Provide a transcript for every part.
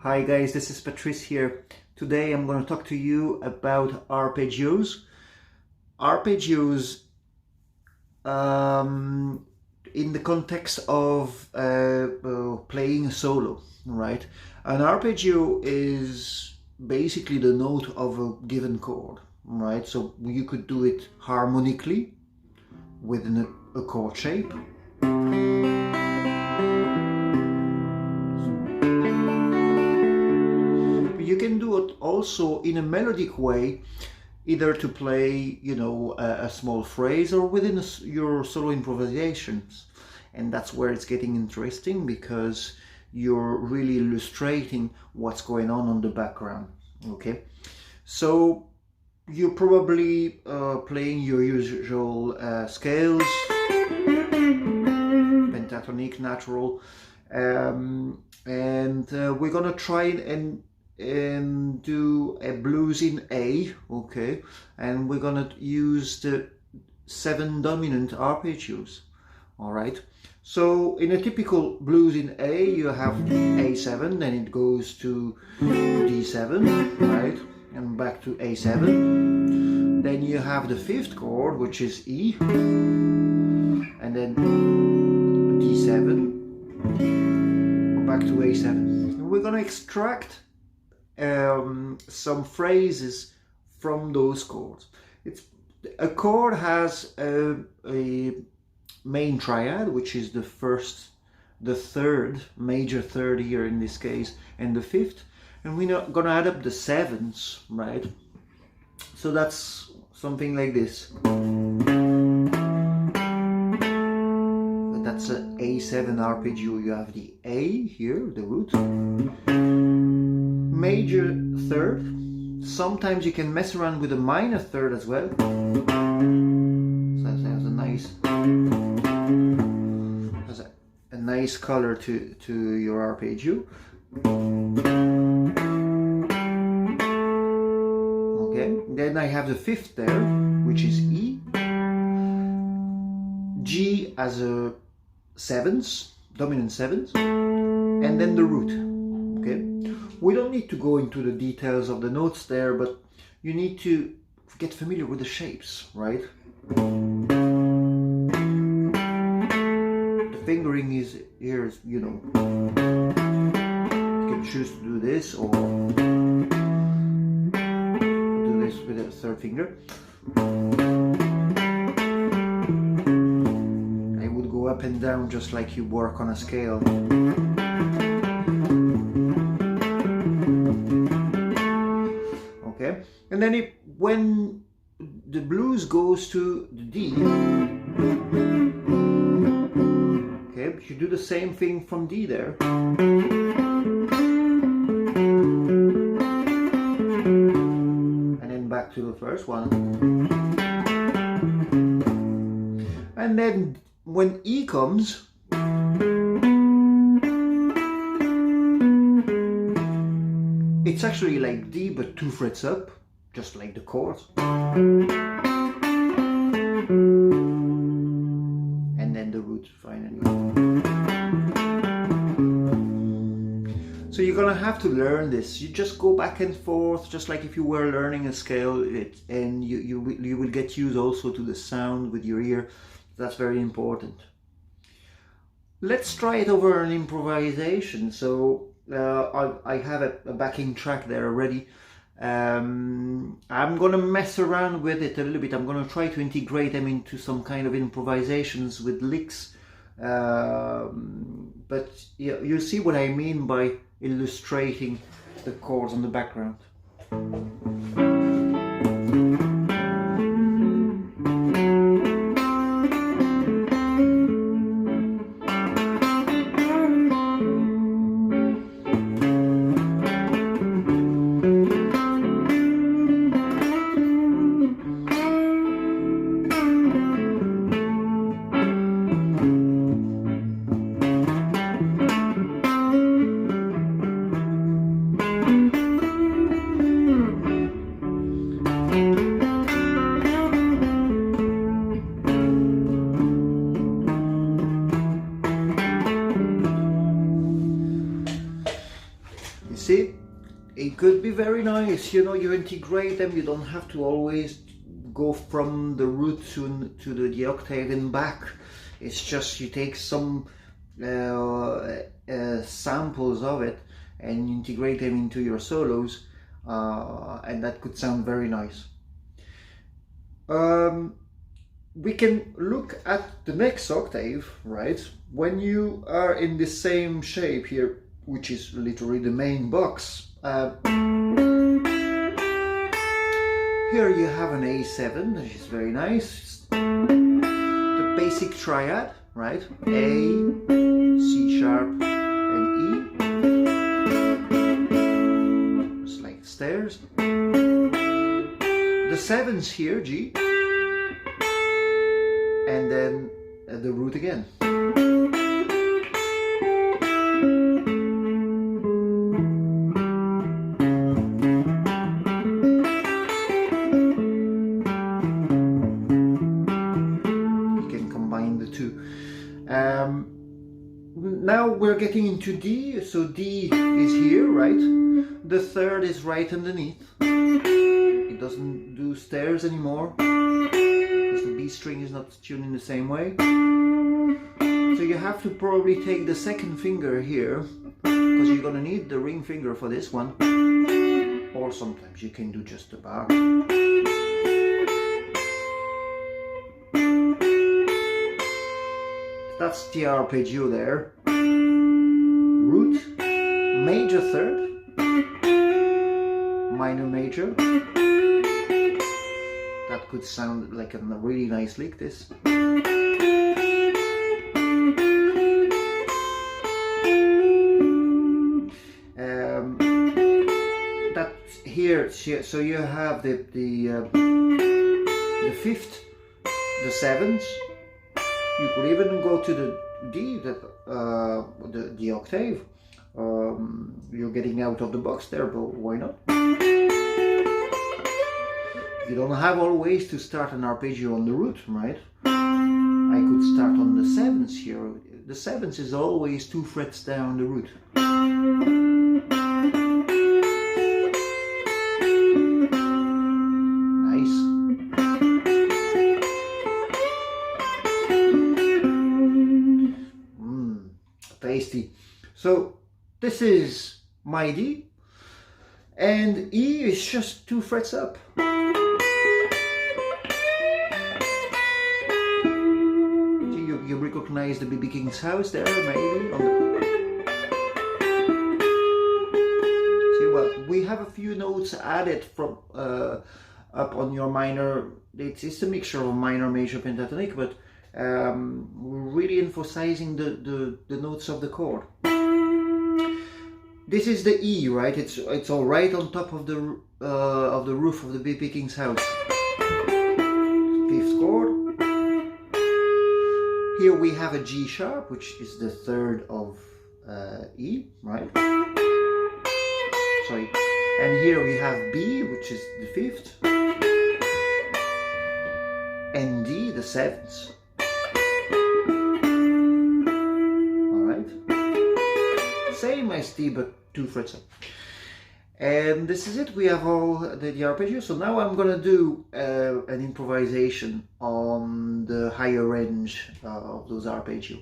Hi guys, this is Patrice here. Today I'm going to talk to you about arpeggios. Arpeggios in the context of playing a solo, right? An arpeggio is basically the note of a given chord, right? So you could do it harmonically within a chord shape. You can do it also in a melodic way, either to play, a small phrase or within your solo improvisations. And that's where it's getting interesting, because you're really illustrating what's going on the background. Okay, so you're probably playing your usual scales, pentatonic, natural, and we're gonna try and do a blues in A, okay, and we're gonna use the 7 dominant arpeggios. All right, so in a typical blues in A, you have A7, then it goes to D7, right, and back to A7. Then you have the 5th chord, which is E, and then D7, back to A7. And we're gonna extract some phrases from those chords. A chord has a main triad, which is the third, major third here in this case, and the 5th, and we're gonna add up the 7s, right? So that's something like this. That's an A7 arpeggio. You have the A here, the root, major third. Sometimes you can mess around with a minor third as well. So that has a nice color to your arpeggio. Okay, then I have the 5th there, which is E. G as a 7s, dominant 7s, and then the root. Okay, we don't need to go into the details of the notes there, but you need to get familiar with the shapes, right? The fingering is here, you can choose to do this or do this with a 3rd finger. I would go up and down just like you work on a scale. Okay, and then when the blues goes to the D, okay, you do the same thing from D there. And then back to the first one. And then when E comes, it's actually like D but 2 frets up, just like the chords. And then the root finally. So you're gonna have to learn this. You just go back and forth, just like if you were learning a scale, and you will get used also to the sound with your ear. That's very important. Let's try it over an improvisation. So I have a backing track there already. I'm gonna mess around with it a little bit. I'm gonna try to integrate them into some kind of improvisations with licks, but you'll see what I mean by illustrating the chords on the background. see, it could be very nice, you know, you integrate them, you don't have to always go from the root to the octave and back. It's just you take some samples of it and integrate them into your solos, and that could sound very nice. We can look at the next octave, right? When you are in the same shape here, which is literally the main box, here you have an A7, which is very nice. The basic triad, right? A, C sharp, and E. Just like stairs. The sevens here, G. And then the root again. Now we're getting into D, so D is here, right? The third is right underneath. It doesn't do stairs anymore, because the B string is not tuned in the same way. So you have to probably take the second finger here, because you're gonna need the ring finger for this one. Or sometimes you can do just the bar. That's the arpeggio there. Root, major third, minor major. That could sound like a really nice lick, this. That's here, so you have the fifth, the seventh. You could even go to the D, the octave. You're getting out of the box there, but why not? You don't have always to start an arpeggio on the root, right? I could start on the seventh here. The seventh is always 2 frets down the root. Tasty. So this is my D, and E is just 2 frets up. You recognize the B.B. King's house there, maybe? See, well, we have a few notes added from up on your minor. It's a mixture of minor, major, pentatonic, but we're really emphasizing the notes of the chord. This is the E, right? It's all right on top of the roof of the B.B. King's house. 5th chord. Here we have a G sharp, which is the third of E, right? Sorry. And here we have B, which is the 5th. And D, the 7th. Same as D, but 2 frets up. And this is it. We have all the arpeggio. So now I'm gonna do an improvisation on the higher range of those arpeggio.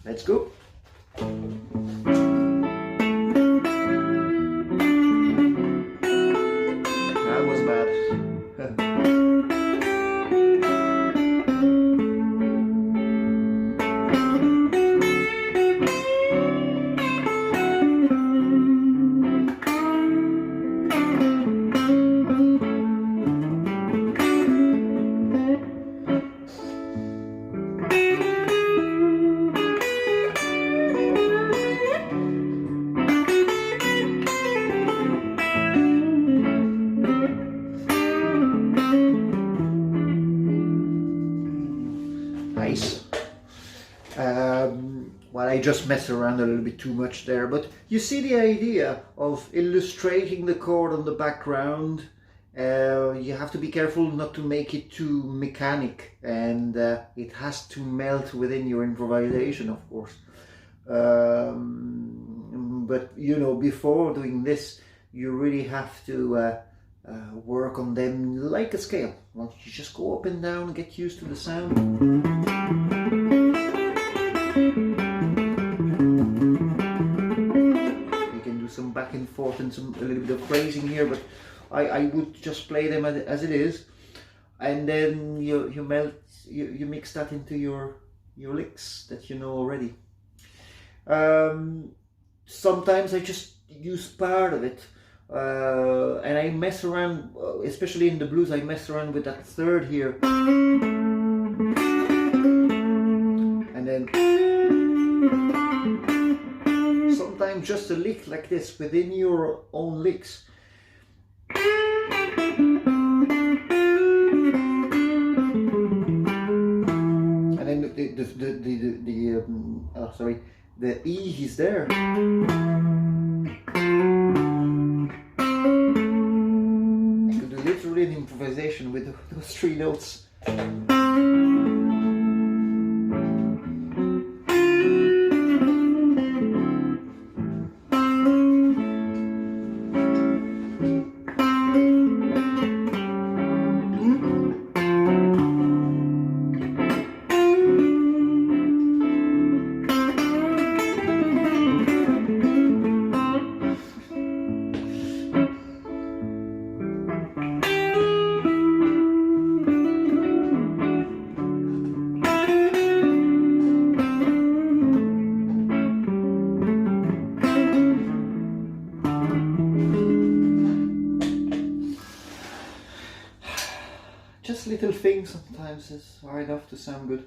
Let's go. That was bad. Nice. Well, I just messed around a little bit too much there, but you see the idea of illustrating the chord on the background. You have to be careful not to make it too mechanic, and it has to melt within your improvisation, of course. But but you know, before doing this, you really have to work on them like a scale. Well, you just go up and down, get used to the sound. You can do some back and forth and a little bit of phrasing here, but I would just play them as it is, and then you mix that into your licks that you know already. Sometimes I just use part of it, and I mess around, especially in the blues. I mess around with that third here, and then sometimes just a lick like this within your own licks. And then the E is there. I could do literally an improvisation with those three notes. Just little things sometimes are enough to sound good.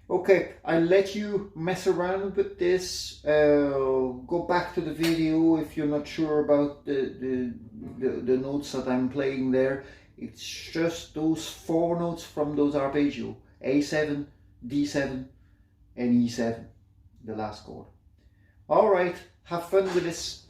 Okay, I'll let you mess around with this. Go back to the video if you're not sure about the notes that I'm playing there. It's just those 4 notes from those arpeggio: A7, D7, and E7, the last chord. All right, have fun with this.